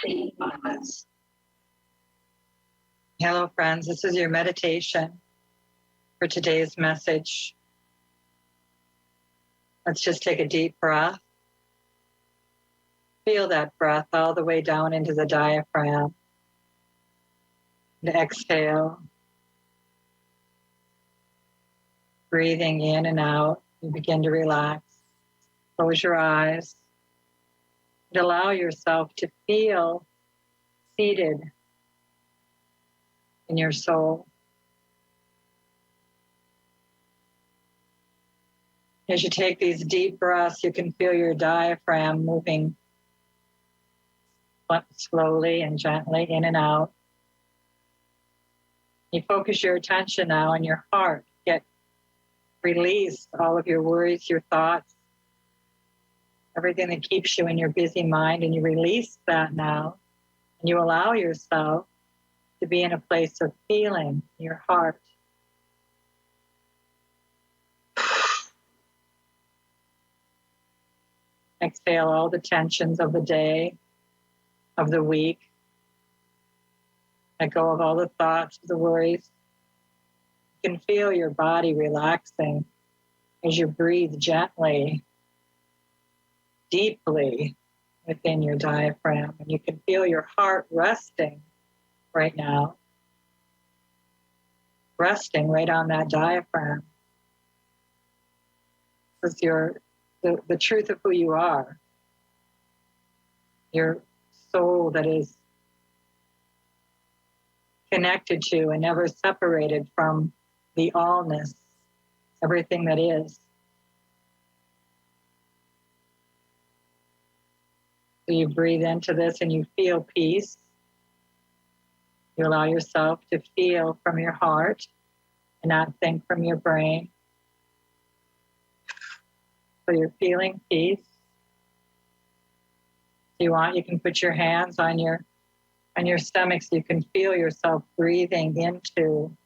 Hello, friends. This is your meditation for today's message. Let's just take a deep breath. Feel that breath all the way down into the diaphragm. And exhale. Breathing in and out. You begin to relax. Close your eyes. And allow yourself to feel seated in your soul. As you take these deep breaths, you can feel your diaphragm moving slowly and gently in and out. You focus your attention now on your heart. Release all of your worries, your thoughts, everything that keeps you in your busy mind, and you release that now. And you allow yourself to be in a place of feeling your heart. Exhale all the tensions of the day, of the week. Let go of all the thoughts, the worries. You can feel your body relaxing as you breathe gently, deeply within your diaphragm. And you can feel your heart resting right now, resting right on that diaphragm. This is the truth of who you are, your soul that is connected to and never separated from the allness, everything that is. So you breathe into this and you feel peace. You allow yourself to feel from your heart and not think from your brain. So you're feeling peace. If you want, you can put your hands on your stomach so you can feel yourself breathing into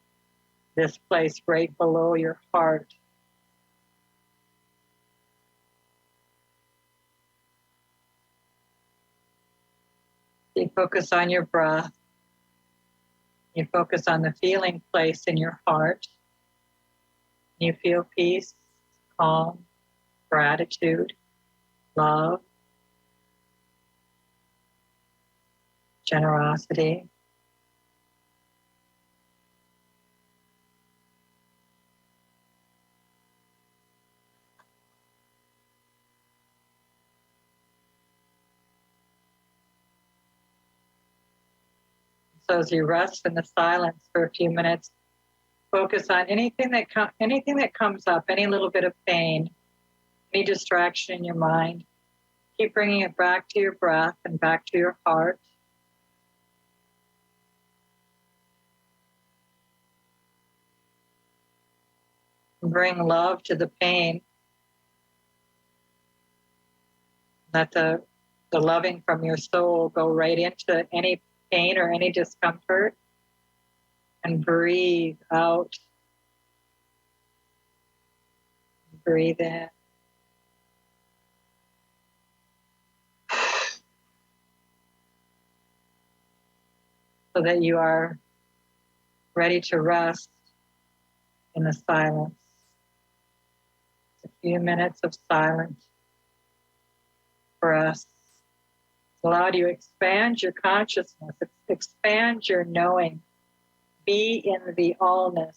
this place right below your heart. You focus on your breath. You focus on the feeling place in your heart. You feel peace, calm, gratitude, love, generosity. So as you rest in the silence for a few minutes, focus on anything that comes up, any little bit of pain, any distraction in your mind. Keep bringing it back to your breath and back to your heart. Bring love to the pain. Let the loving from your soul go right into any pain or any discomfort, and breathe out. Breathe in. So that you are ready to rest in the silence. A few minutes of silence for us. Allow you to expand your consciousness, expand your knowing. Be in the allness.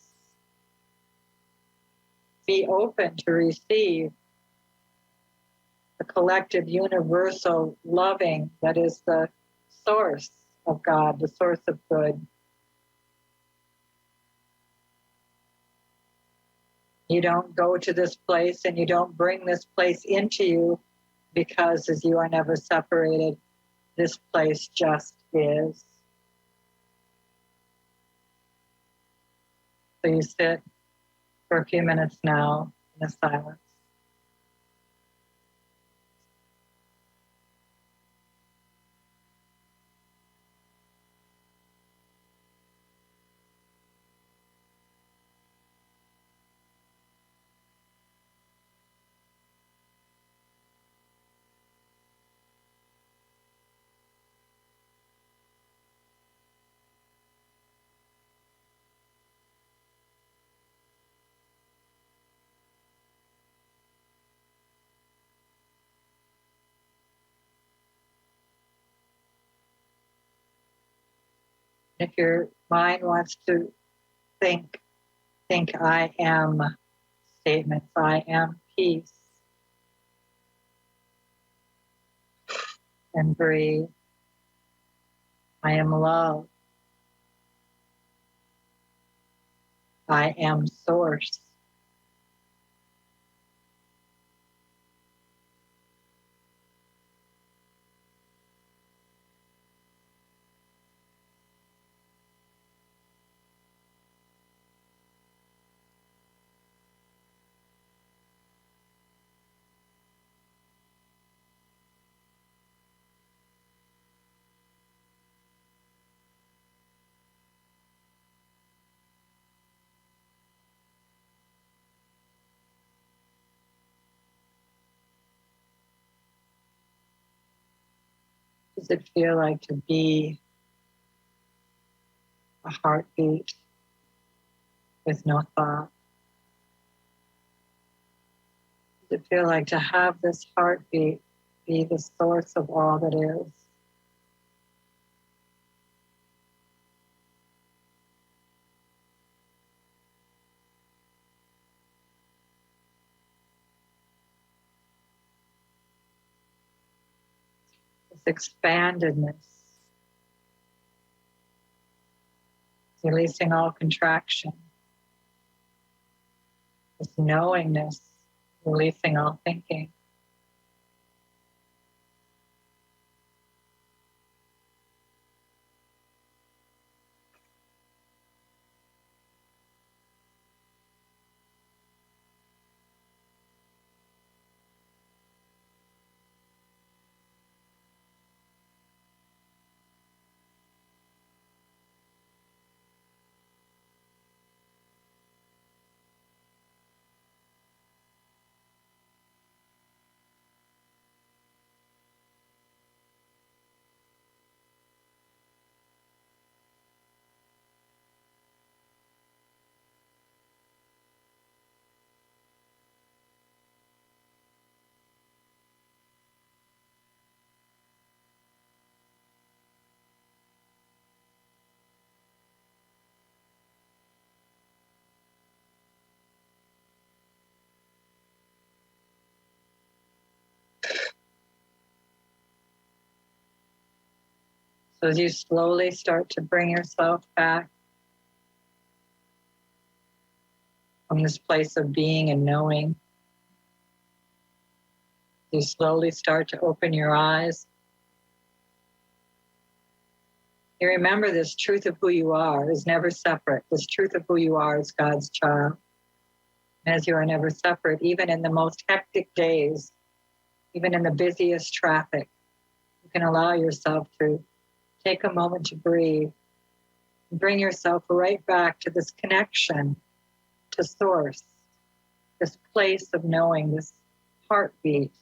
Be open to receive the collective, universal loving that is the source of God, the source of good. You don't go to this place and you don't bring this place into you because as you are never separated, this place just is. So you sit for a few minutes now in the silence. If your mind wants to think I am statements. I am peace. And breathe. I am love. I am source. Does it feel like to be a heartbeat with no thought? Does it feel like to have this heartbeat be the source of all that is? This expandedness, releasing all contraction. This knowingness, releasing all thinking. So as you slowly start to bring yourself back from this place of being and knowing, you slowly start to open your eyes. You remember this truth of who you are is never separate. This truth of who you are is God's child. As you are never separate, even in the most hectic days, even in the busiest traffic, you can allow yourself to take a moment to breathe and bring yourself right back to this connection to source, this place of knowing, this heartbeat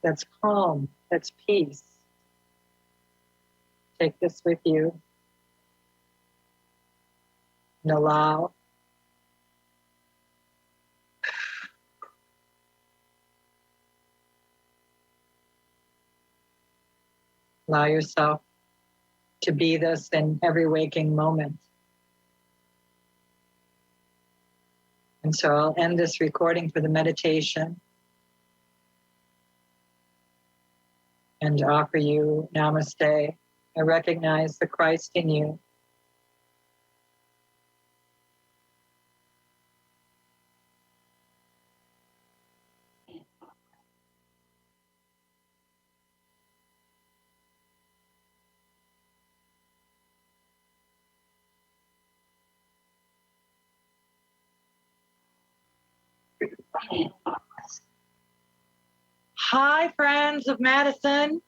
that's calm, that's peace. Take this with you and allow. Allow yourself to be this in every waking moment. And so I'll end this recording for the meditation and offer you namaste. I recognize the Christ in you. Hi, friends of Madison.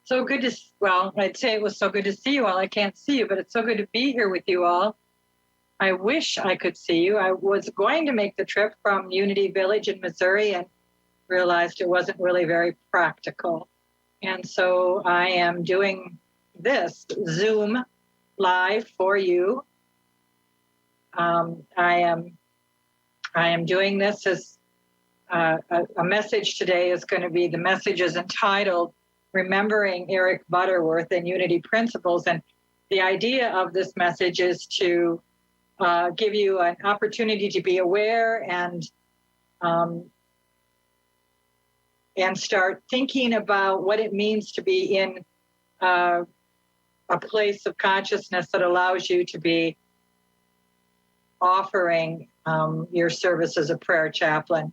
So good to, well, I'd say it was so good to see you all. I can't see you, but it's so good to be here with you all. I wish I could see you. I was going to make the trip from Unity Village in Missouri and realized it wasn't really very practical. And so I am doing this Zoom live for you. I am doing this as a message today is going to be, the message is entitled Remembering Eric Butterworth and Unity Principles. And the idea of this message is to give you an opportunity to be aware and start thinking about what it means to be in a place of consciousness that allows you to be offering your service as a prayer chaplain.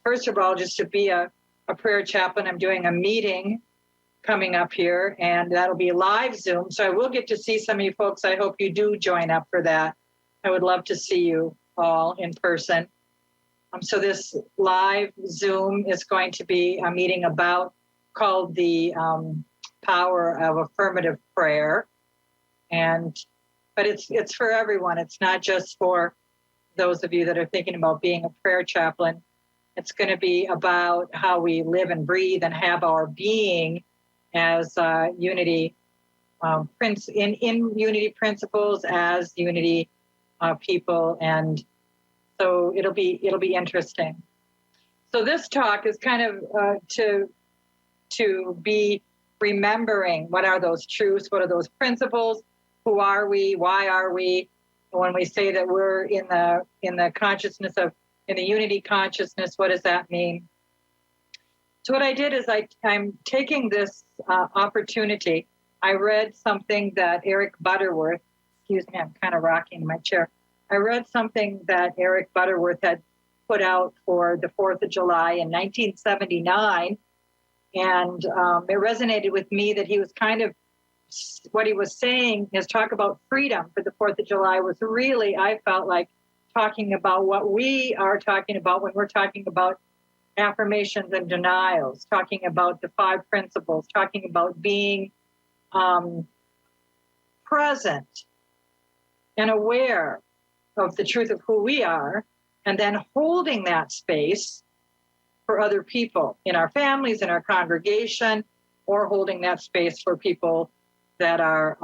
First of all, just to be a prayer chaplain, I'm doing a meeting coming up here, and that'll be live Zoom. So I will get to see some of you folks. I hope you do join up for that. I would love to see you all in person. So this live Zoom is going to be a meeting called the power of affirmative prayer. But it's for everyone. It's not just for those of you that are thinking about being a prayer chaplain. It's going to be about how we live and breathe and have our being as unity in unity principles, as unity people, and so it'll be interesting. So this talk is kind of to be remembering what are those truths, what are those principles, who are we, why are we, and when we say that we're in the consciousness of in the unity consciousness, what does that mean? So what I did is I'm taking this opportunity. I read something that Eric Butterworth, excuse me, I'm kind of rocking in my chair. I read something that Eric Butterworth had put out for the 4th of July in 1979. And it resonated with me that he was what he was saying, his talk about freedom for the 4th of July was really, I felt like, talking about what we are talking about when we're talking about affirmations and denials, talking about the 5 principles, talking about being present and aware of the truth of who we are, and then holding that space for other people in our families, in our congregation, or holding that space for people that are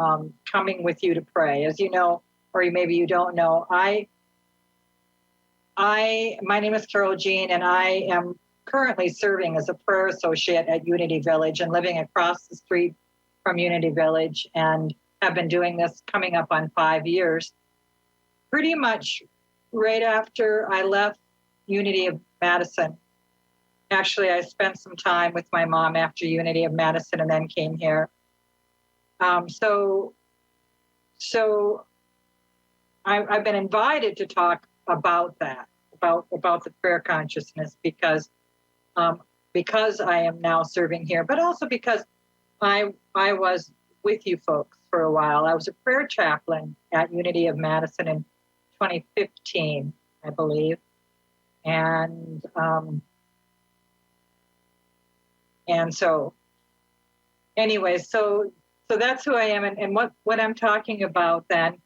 coming with you to pray. As you know, or maybe you don't know, my name is Carol Jean, and I am currently serving as a prayer associate at Unity Village and living across the street from Unity Village, and have been doing this coming up on 5 years. Pretty much right after I left Unity of Madison. Actually, I spent some time with my mom after Unity of Madison and then came here. So I've been invited to talk about that, about the prayer consciousness, because I am now serving here, but also because I was with you folks for a while. I was a prayer chaplain at Unity of Madison in 2015, I believe, and so anyway, so that's who I am, and what I'm talking about then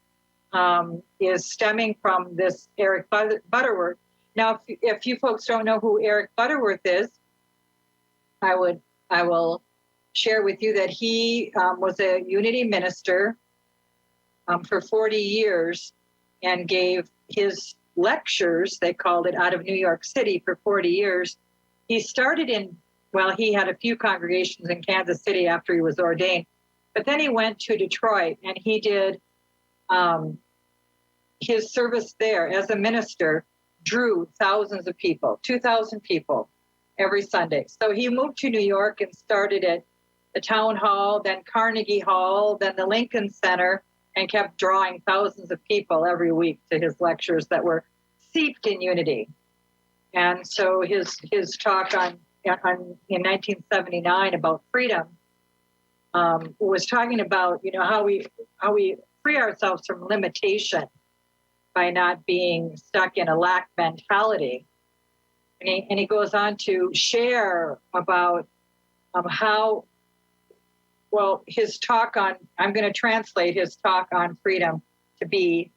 is stemming from this Eric Butterworth. Now, if you folks don't know who Eric Butterworth is, I will share with you that he was a Unity minister for 40 years and gave his lectures, they called it, out of New York City for 40 years. He started he had a few congregations in Kansas City after he was ordained, but then he went to Detroit and he did his service there as a minister, drew thousands of people, 2,000 people every Sunday. So he moved to New York and started at the Town Hall, then Carnegie Hall, then the Lincoln Center, and kept drawing thousands of people every week to his lectures that were steeped in unity. And so his talk in 1979 about freedom was talking about, how we free ourselves from limitation by not being stuck in a lack mentality. And he goes on to share about how, his talk on, I'm going to translate his talk on freedom to be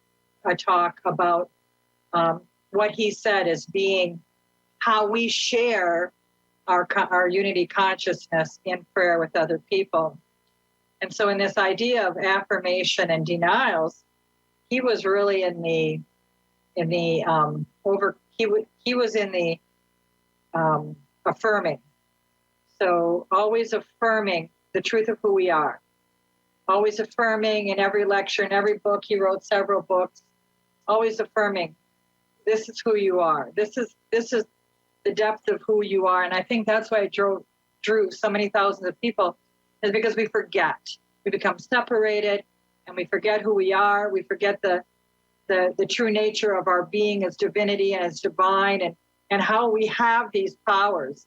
a talk about what he said as being how we share our unity consciousness in prayer with other people. And so in this idea of affirmation and denials, he was really he was in the affirming. So always affirming the truth of who we are. always affirming in every lecture, in every book. He wrote several books, always affirming, this is who you are. This is the depth of who you are. And I think that's why I drew so many thousands of people, is because we forget. We become separated and we forget who we are. We forget the true nature of our being as divinity and as divine, and how we have these powers,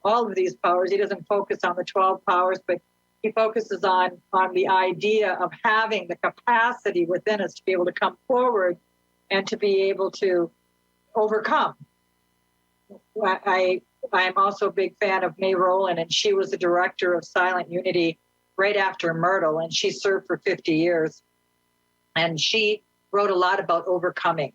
all of these powers. He doesn't focus on the 12 powers, but he focuses on the idea of having the capacity within us to be able to come forward and to be able to overcome. I'm also a big fan of May Rowland, and she was the director of Silent Unity right after Myrtle, and she served for 50 years. And she wrote a lot about overcoming,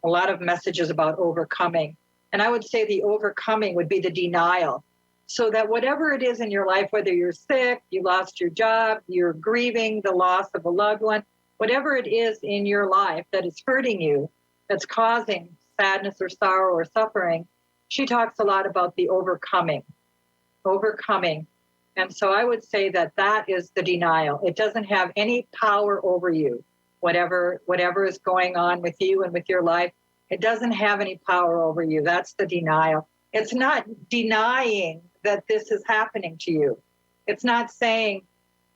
a lot of messages about overcoming. And I would say the overcoming would be the denial. So that whatever it is in your life, whether you're sick, you lost your job, you're grieving the loss of a loved one, whatever it is in your life that is hurting you, that's causing sadness or sorrow or suffering, she talks a lot about the overcoming. And so I would say that is the denial. It doesn't have any power over you. Whatever is going on with you and with your life, it doesn't have any power over you. That's the denial. It's not denying that this is happening to you. It's not saying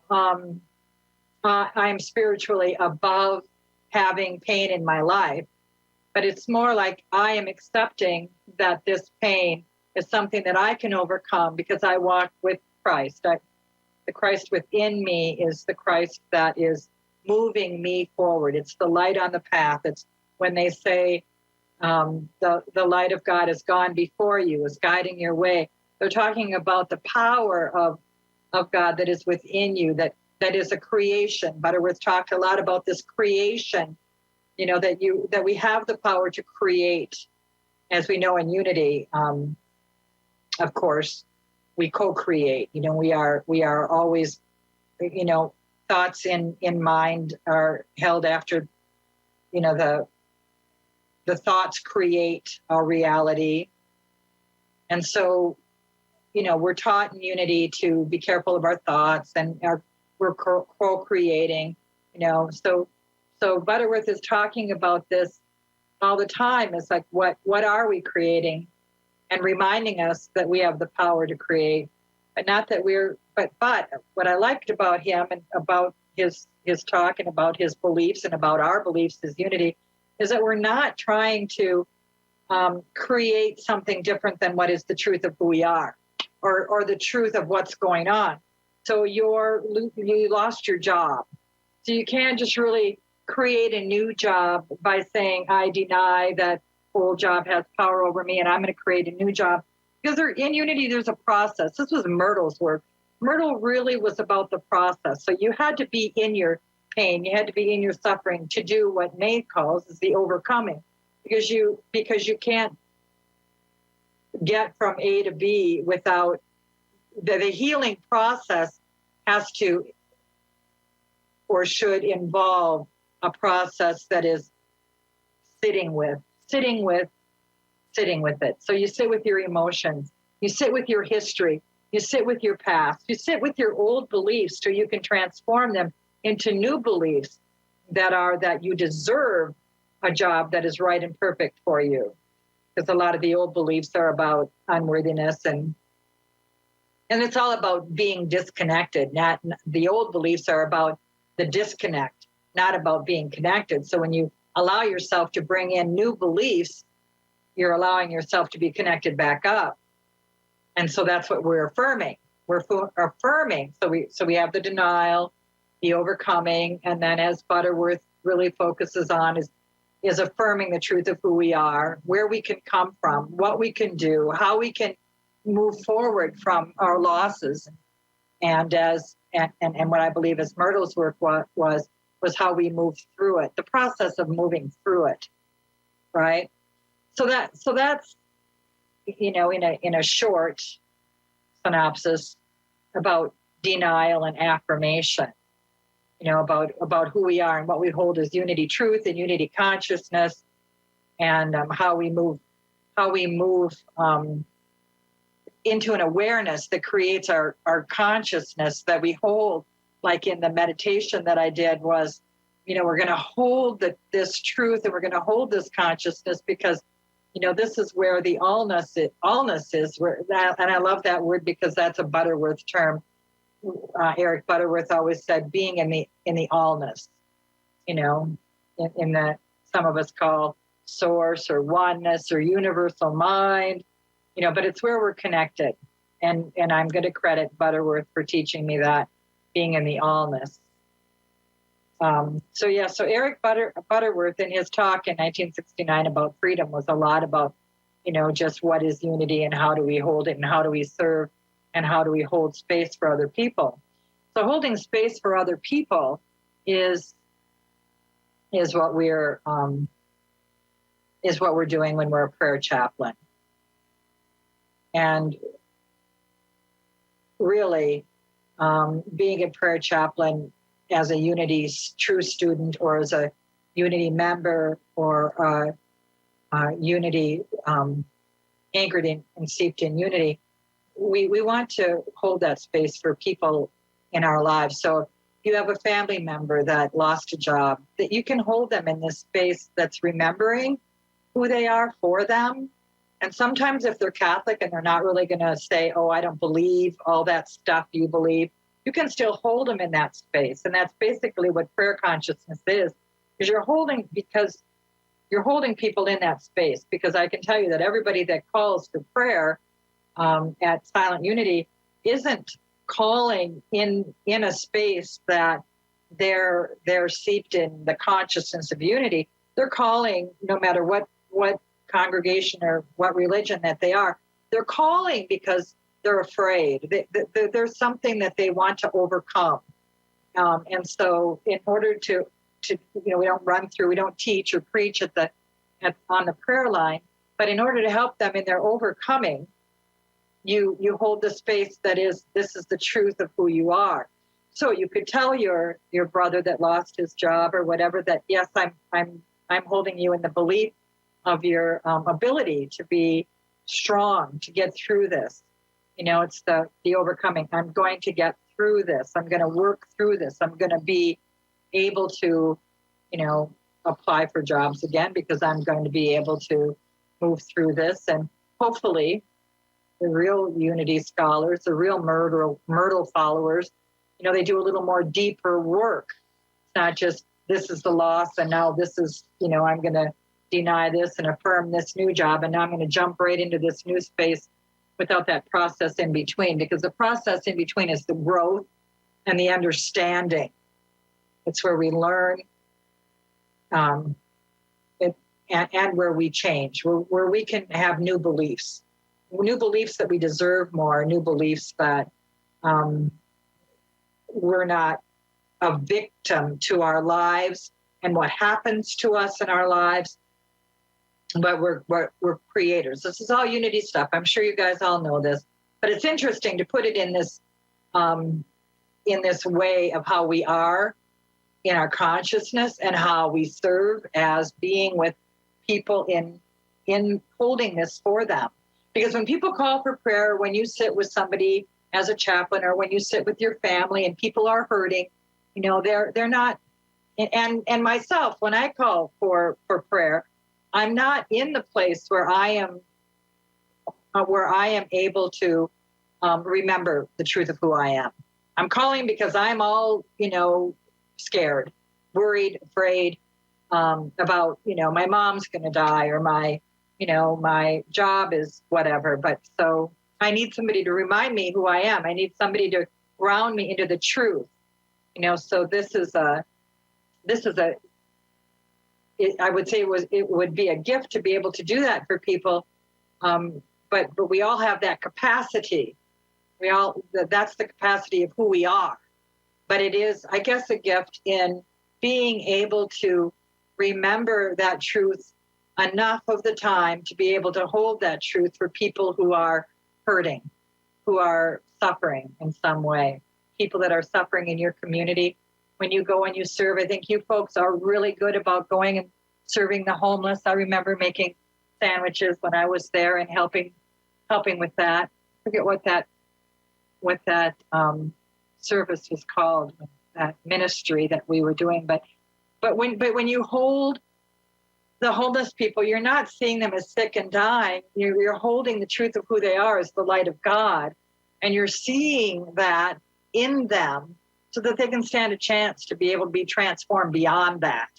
I'm spiritually above having pain in my life, but it's more like I am accepting that this pain is something that I can overcome because I walk with Christ. The Christ within me is the Christ that is moving me forward. It's the light on the path. It's when they say the light of God has gone before you, is guiding your way. They're talking about the power of God that is within you, that is a creation. Butterworth talked a lot about this creation, that we have the power to create, as we know in unity. Of course, we co-create. We are always, thoughts in mind are held after, the thoughts create our reality. And so, we're taught in unity to be careful of our thoughts, and we're co-creating, So Butterworth is talking about this all the time. It's like, what are we creating? And reminding us that we have the power to create, but not that but what I liked about him and about his talk and about his beliefs and about our beliefs as unity is that we're not trying to create something different than what is the truth of who we are, or the truth of what's going on. So you lost your job. So you can't just really create a new job by saying, I deny that old job has power over me and I'm going to create a new job. Because in unity, there's a process. This was Myrtle's work. Myrtle really was about the process. So you had to be in your pain. You had to be in your suffering to do what May calls is the overcoming. Because you can't get from A to B without the healing process has to or should involve a process that is sitting with it. So you sit with your emotions, you sit with your history, you sit with your past, you sit with your old beliefs so you can transform them into new beliefs that you deserve a job that is right and perfect for you. Because a lot of the old beliefs are about unworthiness and it's all about being disconnected. Not the old beliefs are about the disconnect, not about being connected. So when you allow yourself to bring in new beliefs, you're allowing yourself to be connected back up. And so that's what we're affirming. We're affirming. So we have the denial, the overcoming, and then as Butterworth really focuses on is affirming the truth of who we are, where we can come from, what we can do, how we can move forward from our losses. And what I believe as Myrtle's work was how we moved through it, the process of moving through it, right? So that's in a short synopsis about denial and affirmation, about who we are and what we hold as unity truth and unity consciousness, and how we move into an awareness that creates our consciousness that we hold like in the meditation that I did, was, we're going to hold this truth, and we're going to hold this consciousness, because, this is where the allness is. And I love that word, because that's a Butterworth term. Eric Butterworth always said, being in the allness, in that some of us call source or oneness or universal mind, but it's where we're connected. And I'm going to credit Butterworth for teaching me that, being in the allness. So Eric Butterworth, in his talk in 1969 about freedom, was a lot about, just what is unity, and how do we hold it, and how do we serve, and how do we hold space for other people. So holding space for other people is what we're doing when we're a prayer chaplain. And really, being a prayer chaplain as a Unity true student, or as a Unity member, or Unity anchored in and steeped in Unity, we want to hold that space for people in our lives. So if you have a family member that lost a job, that you can hold them in this space that's remembering who they are for them. And sometimes if they're Catholic and they're not really going to say, oh, I don't believe all that stuff you believe, you can still hold them in that space. And that's basically what prayer consciousness is you're holding people in that space. Because I can tell you that everybody that calls for prayer at Silent Unity isn't calling in a space that they're steeped in the consciousness of unity. They're calling, no matter what congregation or what religion that they are, they're calling because they're afraid. There's something that they want to overcome. And so in order to we don't teach or preach on the prayer line, but in order to help them in their overcoming, you hold the space this is the truth of who you are. So you could tell your brother that lost his job or whatever that, yes, I'm holding you in the belief of your ability to be strong, to get through this. It's the overcoming. I'm going to get through this. I'm going to work through this. I'm going to be able to, apply for jobs again, because I'm going to be able to move through this. And hopefully the real Unity scholars, the real Myrtle followers, they do a little more deeper work. It's not just, this is the loss, and now this is, I'm going to deny this and affirm this new job, and now I'm going to jump right into this new space without that process in between, because the process in between is the growth and the understanding. It's where we learn, and where we change, where we can have new beliefs that we deserve more, new beliefs that we're not a victim to our lives and what happens to us in our lives, but we're creators. This is all Unity stuff. I'm sure you guys all know this, but it's interesting to put it in this way of how we are in our consciousness and how we serve as being with people in holding this for them. Because when people call for prayer, when you sit with somebody as a chaplain, or when you sit with your family and people are hurting, they're not, and myself, when I call for prayer, I'm not in the place where I am able to remember the truth of who I am. I'm calling because I'm all, scared, worried, afraid about, my mom's going to die, or my job is whatever. But so I need somebody to remind me who I am. I need somebody to ground me into the truth. So I would say it would be a gift to be able to do that for people. But we all have that capacity. That's the capacity of who we are. But it is, I guess, a gift in being able to remember that truth enough of the time to be able to hold that truth for people who are hurting, who are suffering in some way, people that are suffering in your community. When you go and you serve, I think you folks are really good about going and serving the homeless. I remember making sandwiches when I was there and helping with that. I forget what that service was called, that ministry that we were doing. But when you hold the homeless people, you're not seeing them as sick and dying. You're holding the truth of who they are as the light of God, and you're seeing that in them so that they can stand a chance to be able to be transformed beyond that.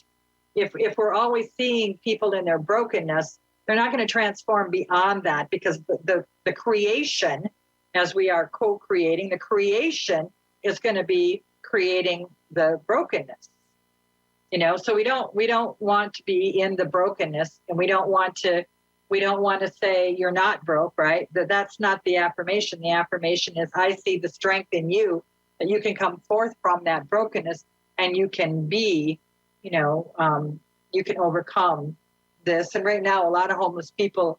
If we're always seeing people in their brokenness, they're not going to transform beyond that, because the creation, as we are co-creating, the creation is going to be creating the brokenness. So we don't want to be in the brokenness, and we don't want to say you're not broke, right? That's not the affirmation. The affirmation is, I see the strength in you, that you can come forth from that brokenness, and you can be, you can overcome this. And right now, a lot of homeless people,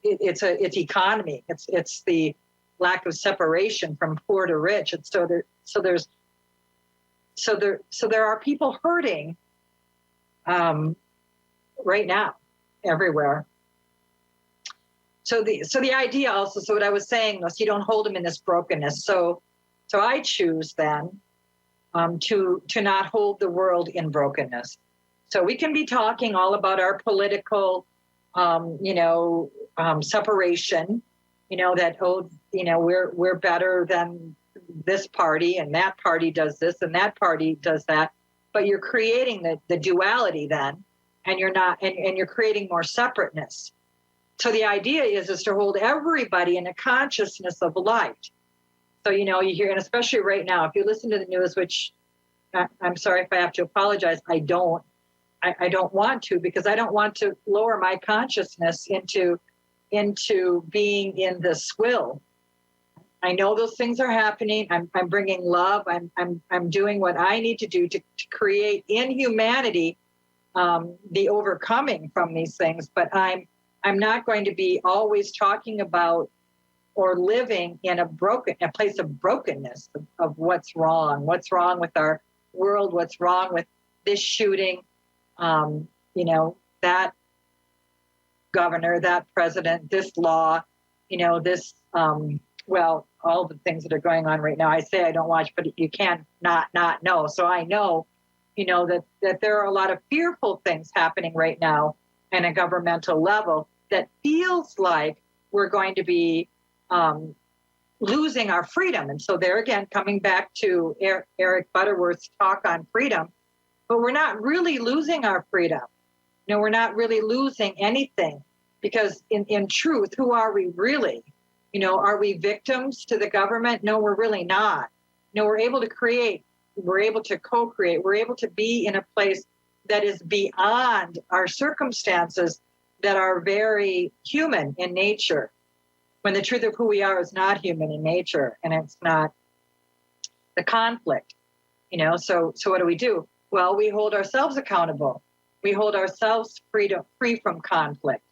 it's economy. It's the lack of separation from poor to rich, and so there are people hurting right now everywhere. So the idea also, so what I was saying was, you don't hold them in this brokenness. So I choose then to not hold the world in brokenness. So we can be talking all about our political separation, that we're better than this party, and that party does this and that party does that, but you're creating the duality then, and you're not, and you're creating more separateness. So the idea is to hold everybody in a consciousness of light. So you hear, and especially right now, if you listen to the news, which I'm sorry if I have to apologize, I don't want to, because I don't want to lower my consciousness into being in the swill. I know those things are happening. I'm bringing love. I'm doing what I need to do to create in humanity the overcoming from these things. But I'm not going to be always talking about or living in a place of brokenness of what's wrong with our world, what's wrong with this shooting, that governor, that president, this law, this. All the things that are going on right now. I say I don't watch, but you can't not know. So I know, that there are a lot of fearful things happening right now at a governmental level that feels like we're going to be losing our freedom. And so there again, coming back to Eric Butterworth's talk on freedom, but we're not really losing our freedom. We're not really losing anything, because in truth, who are we really? Are we victims to the government? No, we're really not. We're able to create. We're able to co-create. We're able to be in a place that is beyond our circumstances, that are very human in nature, when the truth of who we are is not human in nature, and it's not the conflict. So what do? Well, we hold ourselves accountable. We hold ourselves free from conflict.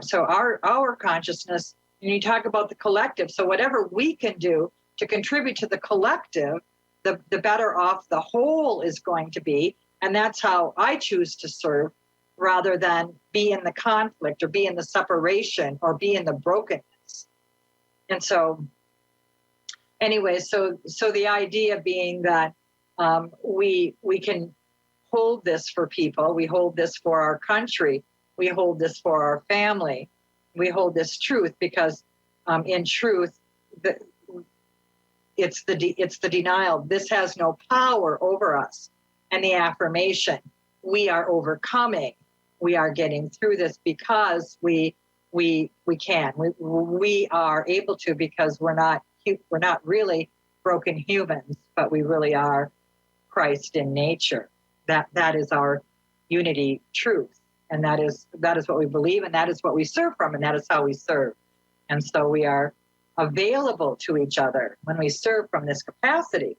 So our consciousness. And you talk about the collective. So whatever we can do to contribute to the collective, the better off the whole is going to be. And that's how I choose to serve, rather than be in the conflict or be in the separation or be in the brokenness. And so anyway, so the idea being that we can hold this for people. We hold this for our country. We hold this for our family. We hold this truth because in truth, it's the denial. This has no power over us. And the affirmation, we are overcoming. We are getting through this because we can. We are able to, because we're not really broken humans, but we really are Christ in nature. That is our unity truth. And that is what we believe, and that is what we serve from, and that is how we serve. And so we are available to each other when we serve from this capacity.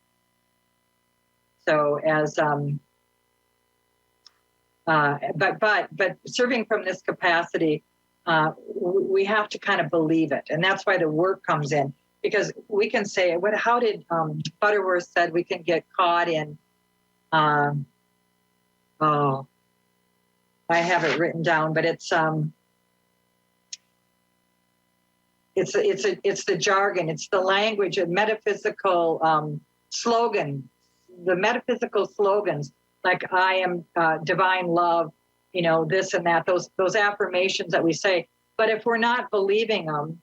So as but serving from this capacity, we have to kind of believe it, and that's why the work comes in. Because we can say, how did Butterworth said we can get caught in? I have it written down, but it's it's the jargon, it's the language of metaphysical slogan, the metaphysical slogans like I am divine love, this and that, those affirmations that we say. But if we're not believing them,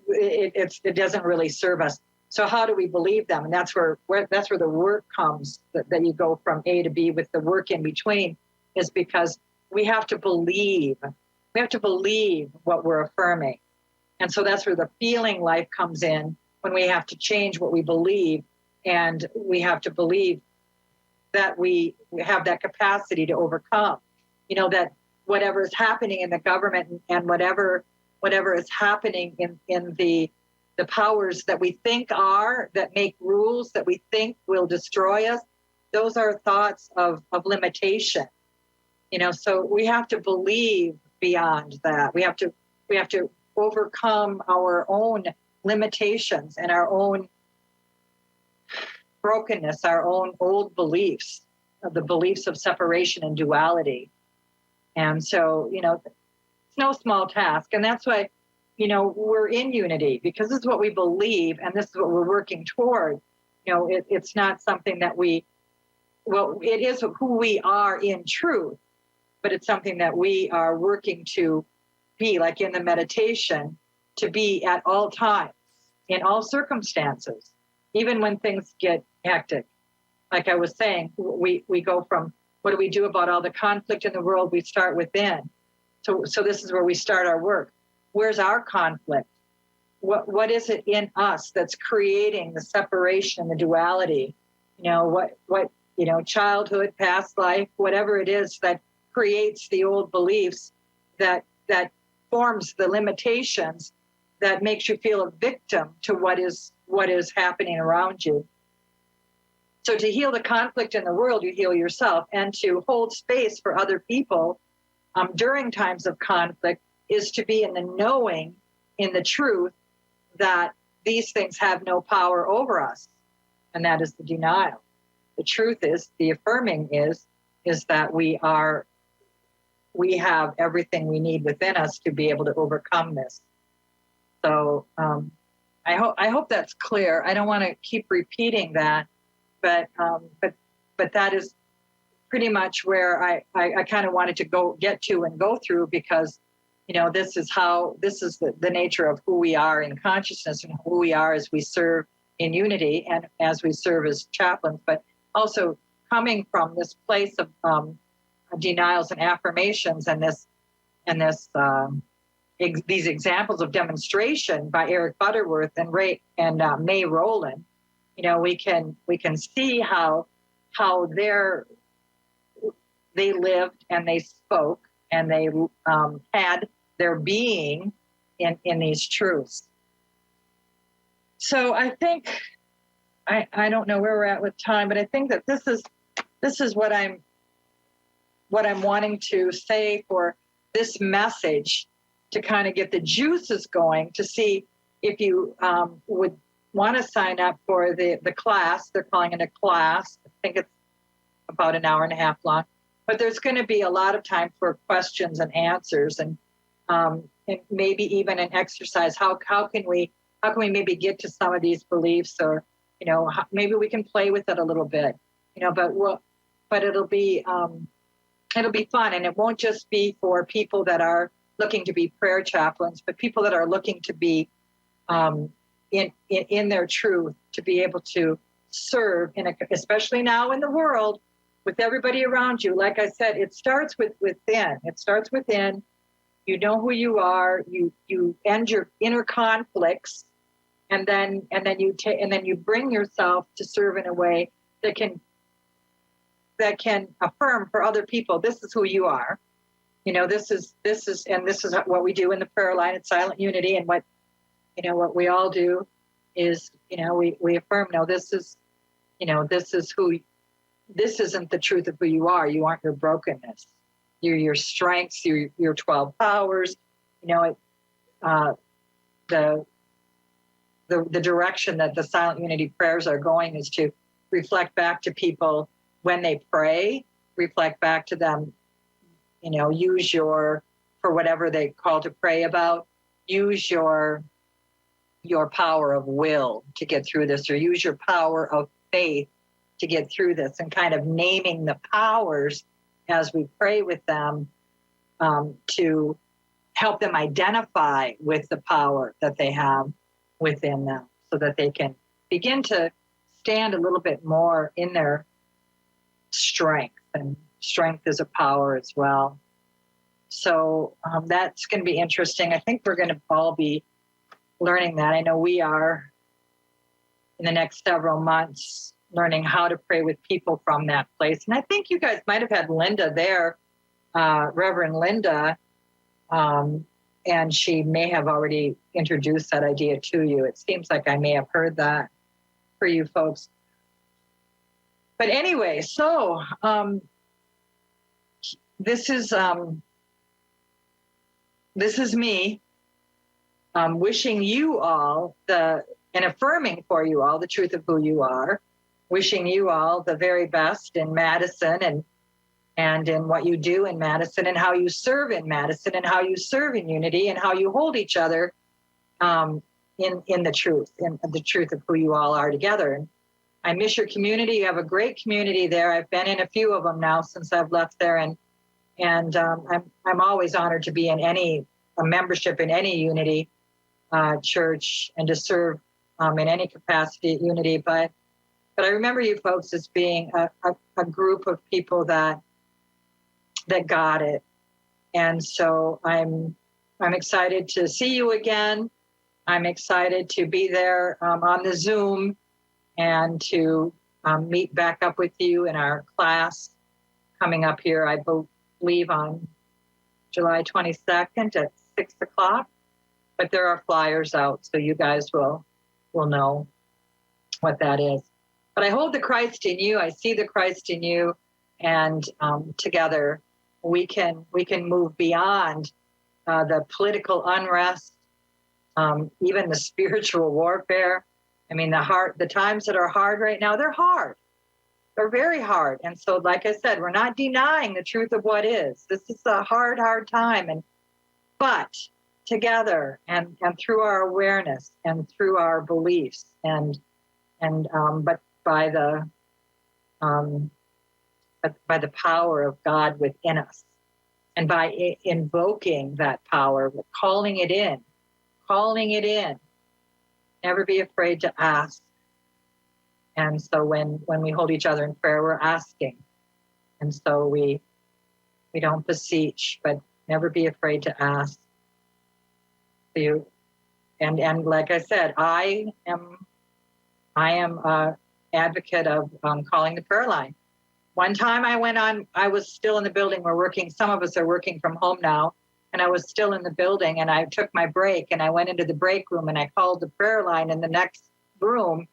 it doesn't really serve us. So how do we believe them? And that's where the work comes, that you go from A to B with the work in between, is because we have to believe. We have to believe what we're affirming. And so that's where the feeling life comes in, when we have to change what we believe, and we have to believe that we have that capacity to overcome. That whatever is happening in the government and whatever is happening in the powers that we think that make rules that we think will destroy us, those are thoughts of limitation. So we have to believe beyond that. We have to overcome our own limitations and our own brokenness, our own old beliefs, the beliefs of separation and duality. And so, it's no small task. And that's why, we're in unity, because this is what we believe and this is what we're working toward. It's not something that it is who we are in truth, but it's something that we are working to be, like in the meditation, to be at all times, in all circumstances, even when things get hectic. Like I was saying, we go from, what do we do about all the conflict in the world? We start within. So this is where we start our work. Where's our conflict? What is it in us that's creating the separation, the duality? Childhood, past life, whatever it is that creates the old beliefs that forms the limitations that makes you feel a victim to what is happening around you. So to heal the conflict in the world, you heal yourself, and to hold space for other people during times of conflict is to be in the knowing, in the truth, that these things have no power over us. And that is the denial. The truth is, the affirming is that we have everything we need within us to be able to overcome this. So I hope that's clear. I don't want to keep repeating that, but that is pretty much where I kind of wanted to get to and go through, because this is the nature of who we are in consciousness and who we are as we serve in unity and as we serve as chaplains, but also coming from this place of denials and affirmations, and these examples of demonstration by Eric Butterworth and May Rowland. We can see how they lived and they spoke and they had their being in these truths. So I think I don't know where we're at with time, but I think that this is what I'm wanting to say for this message, to kind of get the juices going, to see if you would want to sign up for the class. They're calling it a class. I think it's about an hour and a half long, but there's going to be a lot of time for questions and answers, and maybe even an exercise. How can we maybe get to some of these beliefs, or maybe we can play with it a little bit, but it'll be fun, and it won't just be for people that are looking to be prayer chaplains, but people that are looking to be in their truth, to be able to serve especially now in the world with everybody around you. Like I said, it starts within. It starts within. You know who you are. You end your inner conflicts, and then you bring yourself to serve in a way that can affirm for other people. This is who you are. This is what we do in the prayer line at Silent Unity, and what we all do is, we affirm, no, this isn't the truth of who you are. You aren't your brokenness. You're your strengths, your 12 powers. The direction that the Silent Unity prayers are going is to reflect back to people when they pray, reflect back to them, use your for whatever they call to pray about, use your power of will to get through this, or use your power of faith to get through this, and kind of naming the powers as we pray with them, to help them identify with the power that they have within them, so that they can begin to stand a little bit more in their strength. And strength is a power as well. So that's going to be interesting. I think we're going to all be learning that. I know we are, in the next several months, learning how to pray with people from that place. And I think you guys might have had Linda there, Reverend Linda, and she may have already introduced that idea to you. It seems like I may have heard that for you folks. But anyway, so this is me wishing you all and affirming for you all the truth of who you are, wishing you all the very best in Madison and in what you do in Madison, and how you serve in Madison, and how you serve in unity, and how you hold each other in the truth of who you all are together. And I miss your community. You have a great community there. I've been in a few of them now since I've left there, and I'm always honored to be in a membership in any unity church, and to serve in any capacity at unity. But I remember you folks as being a group of people that got it. And so I'm excited to see you again. I'm excited to be there on the Zoom, and to meet back up with you in our class coming up here, I believe on July 22nd at 6 o'clock. But there are flyers out, so you guys will know what that is. But I hold the Christ in you. I see the Christ in you, and together we can move beyond the political unrest, even the spiritual warfare. I mean, the times that are hard right now, they're hard. They're very hard. And so, like I said, we're not denying the truth of what is. This is a hard time. But together, and through our awareness, and through our beliefs, but by the power of God within us, and by invoking that power, calling it in. Never be afraid to ask. And so when we hold each other in prayer, we're asking. And so we don't beseech, but never be afraid to ask. You and like I said, I am an advocate of calling the prayer line. One time I was still in the building. Some of us are working from home now, and I was still in the building, and I took my break, and I went into the break room, and I called the prayer line in the next room,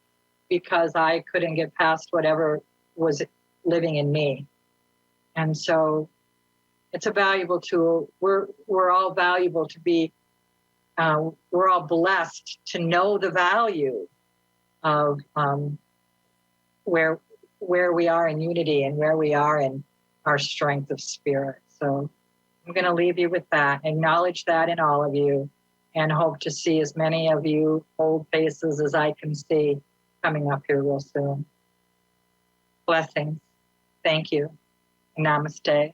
because I couldn't get past whatever was living in me. And so it's a valuable tool. We're all valuable to be, we're all blessed to know the value of where we are in unity, and where we are in our strength of spirit. So I'm going to leave you with that, acknowledge that in all of you, and hope to see as many of you old faces as I can see coming up here real soon. Blessings. Thank you. Namaste.